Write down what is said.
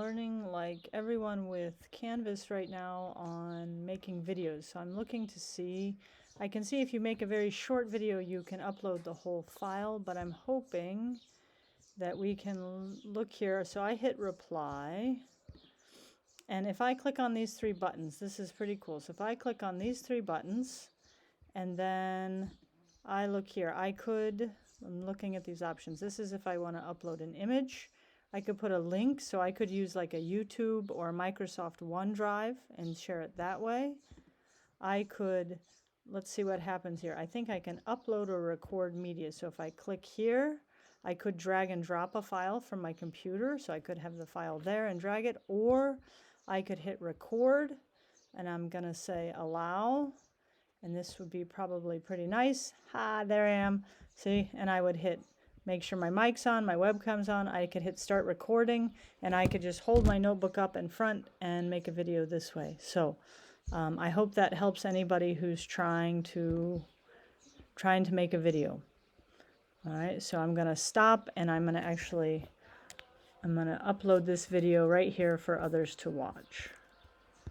learning like everyone with Canvas right now on making videos. So I'm looking to see, I can see if you make a very short video, you can upload the whole file, but I'm hoping that we can look here. So I hit reply. And if I click on these three buttons, this is pretty cool. So if I click on these three buttons and then I look here, I'm looking at these options. This is if I want to upload an image. I could put a link, so I could use like a YouTube or Microsoft OneDrive and share it that way. I could, let's see what happens here. I think I can upload or record media. So if I click here, I could drag and drop a file from my computer, so I could have the file there and drag it, or I could hit record, and I'm going to say allow, and this would be probably pretty nice. There I am. See, and I would hit make sure my mic's on, my webcam's on. I could hit start recording, and I could just hold my notebook up in front and make a video this way. So I hope that helps anybody who's trying to make a video. All right, so I'm going to stop, and I'm going to upload this video right here for others to watch.